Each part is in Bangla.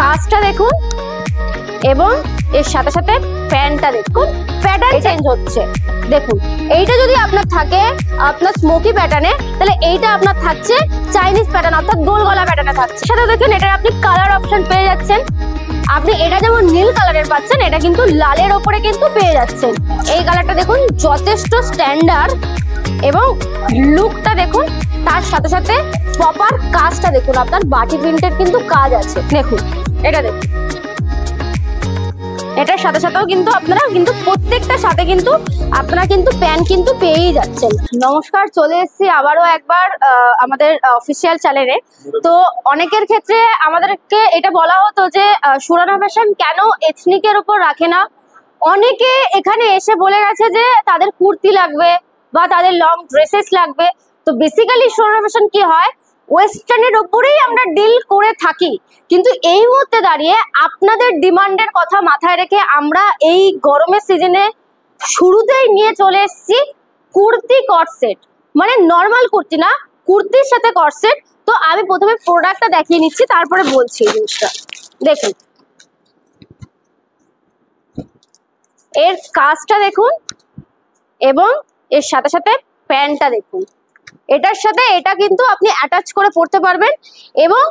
কাজটা দেখুন এবং এর সাথে সাথে প্যান্টটা দেখুন, প্যাটার্ন চেঞ্জ হচ্ছে। দেখুন এইটা যদি আপনার থাকে আপনার স্মোকি প্যাটার্নে, তাহলে এইটা আপনার থাকছে চাইনিজ প্যাটার্ন অর্থাৎ গোল গলা প্যাটার্নে থাকছে। সাথে দেখুন এটার আপনি কালার অপশন পেয়ে যাচ্ছেন। আপনি এটা যেমন নীল কালারের পাচ্ছেন, এটা কিন্তু লালের ওপরে কিন্তু পেয়ে যাচ্ছেন। এই কালারটা দেখুন যথেষ্ট স্ট্যান্ডার্ড এবং লুকটা দেখুন, তার সাথে সাথে প্রপার কাজটা দেখুন, আপনার বাটি প্রিন্টের কিন্তু কাজ আছে। দেখুন এটা দেখুন, এটার সাথে সাথেও কিন্তু আপনারা কিন্তু প্রত্যেকটার সাথে কিন্তু আপনারা কিন্তু প্যান্ট কিন্তু পেয়েই যাচ্ছেন। নমস্কার, চলে এসেছি আবারও একবার আমাদের অফিসিয়াল চ্যানেলে। তো অনেকের ক্ষেত্রে আমাদেরকে এটা বলা হতো যে সুরানা ফ্যাশন কেন এথনিকের উপর রাখে না। অনেকে এখানে এসে বলে গেছে যে তাদের কুর্তি লাগবে বা তাদের লং ড্রেসেস লাগবে। তো বেসিক্যালি সুরানা ফ্যাশন কি হয়, ওয়েস্টার্নের ওপরেই আমরা ডিল করে থাকি, কিন্তু এই মুহূর্তে দাঁড়িয়ে আপনাদের ডিমান্ডের কথা মাথায় রেখে আমরা এই গরমের সিজনে শুরুতেই নিয়ে চলে এসেছি কুর্তি কট সেট। মানে নর্মাল কুর্তি না, কুর্তির সাথে কট সেট। তো আমি প্রথমে প্রোডাক্টটা দেখিয়ে নিচ্ছি, তারপরে বলছি এই জিনিসটা। দেখুন এর কাজটা দেখুন এবং এর সাথে সাথে প্যান্টটা দেখুন। এটার সাথে এটা কিন্তু আপনি অ্যাটাচ করে পড়তে পারবেন এবং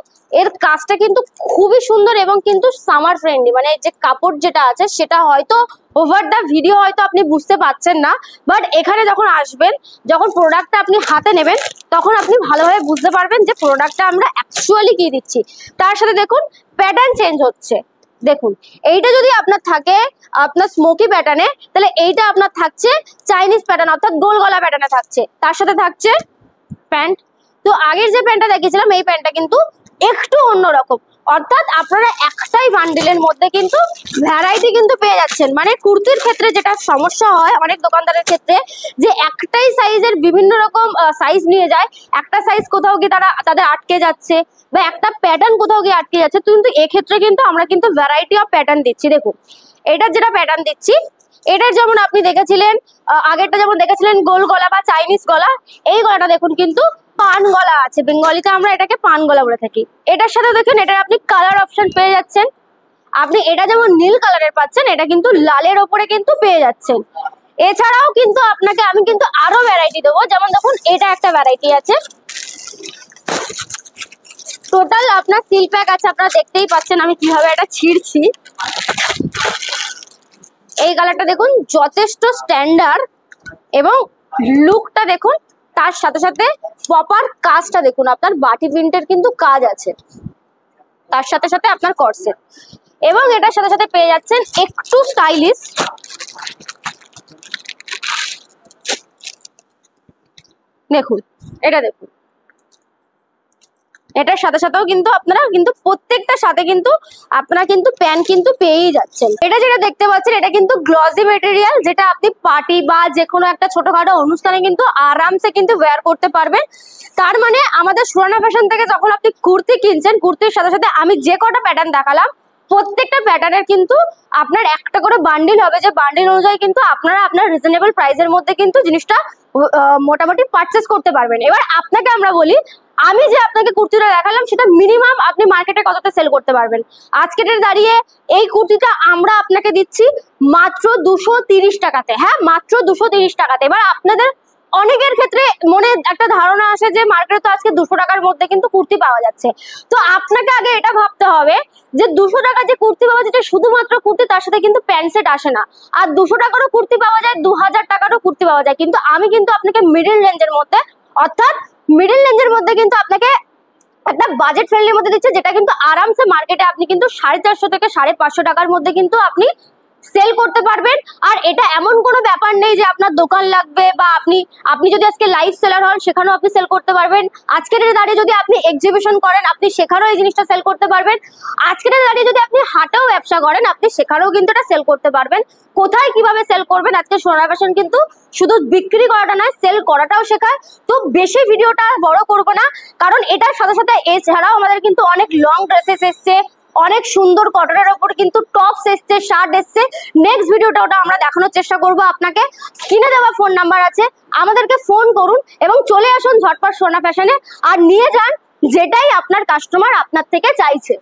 এর কাজটা কিন্তু খুবই সুন্দর এবং কিন্তু সামার ফ্রেন্ডলি। মানে যে কাপড় যেটা আছে সেটা হয়তো ওভার দ্য ভিডিও হয়তো আপনি বুঝতে পারছেন না, বাট এখানে যখন আসবেন, যখন প্রোডাক্টটা আপনি হাতে নেবেন, তখন আপনি ভালোভাবে বুঝতে পারবেন যে প্রোডাক্টটা আমরা অ্যাকচুয়ালি কি দিচ্ছি। তার সাথে দেখুন প্যাটার্ন চেঞ্জ হচ্ছে। দেখুন এইটা যদি আপনার থাকে আপনার স্মোকি প্যাটার্নে, তাহলে এইটা আপনার থাকছে চাইনিজ প্যাটার্ন অর্থাৎ গোল গলা প্যাটার্নে থাকছে। তার সাথে থাকছে প্যান্ট। তো আগের যে প্যান্টটা দেখিয়েছিলাম এই প্যান্টটা কিন্তু একটু অন্যরকম, অর্থাৎ আপনারা একটাই বান্ডিলের মধ্যে কিন্তু ভ্যারাইটি কিন্তু পেয়ে যাচ্ছেন। মানে কুর্তির ক্ষেত্রে যেটা সমস্যা হয় অনেক দোকানদারের ক্ষেত্রে, যে একটাই সাইজের বিভিন্ন রকম সাইজ নিয়ে যায়, একটা সাইজ কোথাও গিয়ে তাদের আটকে যাচ্ছে বা একটা প্যাটার্ন কোথাও গিয়ে আটকে যাচ্ছে। কিন্তু এক্ষেত্রে কিন্তু আমরা কিন্তু ভ্যারাইটি অফ প্যাটার্ন দিচ্ছি। দেখুন এটার যেটা প্যাটার্ন দিচ্ছি, এটার যেমন আপনি দেখেছিলেন আগেরটা যেমন দেখেছিলেন গোল গলা বা চাইনিজ গলা, এই গলাটা দেখুন কিন্তু পান গলা আছে। বেঙ্গলিতে আমরা এটাকে পান গলা বলে থাকি। এটার সাথে দেখুন এটার আপনি কালার অপশন পেয়ে যাচ্ছেন। আপনি এটা যেমন নীল কালারের পাচ্ছেন, এটা কিন্তু লালের ওপরে কিন্তু পেয়ে যাচ্ছেন। এছাড়াও কিন্তু আপনাকে আমি কিন্তু আরো ভ্যারাইটি দেবো, যেমন দেখুন এটা একটা ভ্যারাইটি আছে। টোটাল আপনার সিল প্যাক আছে, আপনারা দেখতেই পাচ্ছেন আমি কিভাবে এটা ছিঁড়ছি। এই কালারটা দেখুন যথেষ্ট স্ট্যান্ডার্ড এবং লুকটা দেখুন, তার সাথে সাথে প্রপার কাজটা দেখুন, আপনার বাটি প্রিন্টের কিন্তু কাজ আছে। তার সাথে সাথে আপনার কর্সেট এবং এটার সাথে সাথে পেয়ে যাচ্ছেন একটু স্টাইলিশ। দেখুন এটা দেখুন, এটার সাথে সাথেও কিন্তু আপনারা কিন্তু প্রত্যেকটার সাথে কিন্তু আপনারা কিন্তু প্যান্ট কিন্তু পেয়েই যাচ্ছেন। এটা যেটা দেখতে পাচ্ছেন এটা কিন্তু গ্লসি মেটেরিয়াল, যেটা আপনি পার্টি বা যে কোনো একটা ছোটখাটো অনুষ্ঠানে কিন্তু আরামসে কিন্তু ওয়্যার করতে পারবেন। তার মানে আমাদের সুরানা ফ্যাশন থেকে যখন আপনি কুর্তি কিনছেন, কুর্তির সাথে সাথে আমি যে কটা প্যাটার্ন দেখালাম প্রত্যেকটা প্যাটার্নের কিন্তু আপনার একটা করে বান্ডিল হবে, যে বান্ডিল অনুযায়ী কিন্তু আপনারা আপনার রিজনেবল প্রাইসের মধ্যে কিন্তু জিনিসটা মোটামুটি পারচেস করতে পারবেন। এবার আপনাকে আমরা বলি, আমি যে আপনাকে কুর্তিটা দেখালাম সেটা মিনিমাম আপনি মার্কেটে কতটা সেল করতে পারবেন। আজকের দাঁড়িয়ে এই কুর্তিটা আমরা আপনাকে দিচ্ছি মাত্র 230 টাকাতে। হ্যাঁ, মাত্র 230 টাকাতে। এবার আপনাদের অনেকের ক্ষেত্রে মনে একটা ধারণা আসে যে মার্কেটে তো আজকে 200 টাকার মধ্যে কিন্তু কুর্তি পাওয়া যাচ্ছে। তো আপনাকে আগে এটা ভাবতে হবে যে 200 টাকা যে কুর্তি পাওয়া যাচ্ছে শুধুমাত্র কুর্তি, তার সাথে কিন্তু প্যান্ট সেট আসে না। আর 200 টাকারও কুর্তি পাওয়া যায়, 2000 টাকারও কুর্তি পাওয়া যায়। কিন্তু আমি কিন্তু আপনাকে মিডিল রেঞ্জের মধ্যে, অর্থাৎ মিডিল রেঞ্জের মধ্যে কিন্তু আপনাকে একটা বাজেট ফ্রেন্ডলির মধ্যে দিচ্ছে, যেটা কিন্তু আরামসে মার্কেটে আপনি কিন্তু 450 থেকে 550 টাকার মধ্যে কিন্তু আপনি সেল করতে পারবেন। আর এটা এমন কোনো ব্যাপার নেই যে আপনার দোকান লাগবে বা আপনি যদি আজকে লাইভ সেলার হন সেখানেও আপনি সেল করতে পারবেন। আজকের দাঁড়িয়ে যদি আপনি এক্সিবিশন করেন আপনি সেখানেও এই জিনিসটা সেল করতে পারবেন। আজকের দাঁড়িয়ে যদি আপনি হাটেও ব্যবসা করেন আপনি সেখানেও কিন্তু এটা সেল করতে পারবেন। কোথায় কিভাবে সেল করবেন, আজকে সুরানা ফ্যাশন কিন্তু শুধু বিক্রি করাটা নয়, সেল করাটাও শেখায়। তো বেশি ভিডিওটা বড় করব না, কারণ এটার সাথে সাথে এছাড়াও আমাদের কিন্তু অনেক লং ড্রেসেস এসছে, অনেক সুন্দর কটনের ওপর কিন্তু টপস এসছে, শার্ট এসছে। নেক্সট ভিডিওটা ওটা আমরা দেখানোর চেষ্টা করব আপনাকে। স্ক্রিনে দেওয়া ফোন নাম্বার আছে, আমাদেরকে ফোন করুন এবং চলে আসুন ঝটপট সুরানা ফ্যাশনে আর নিয়ে যান যেটাই আপনার কাস্টমার আপনার থেকে চাইছে।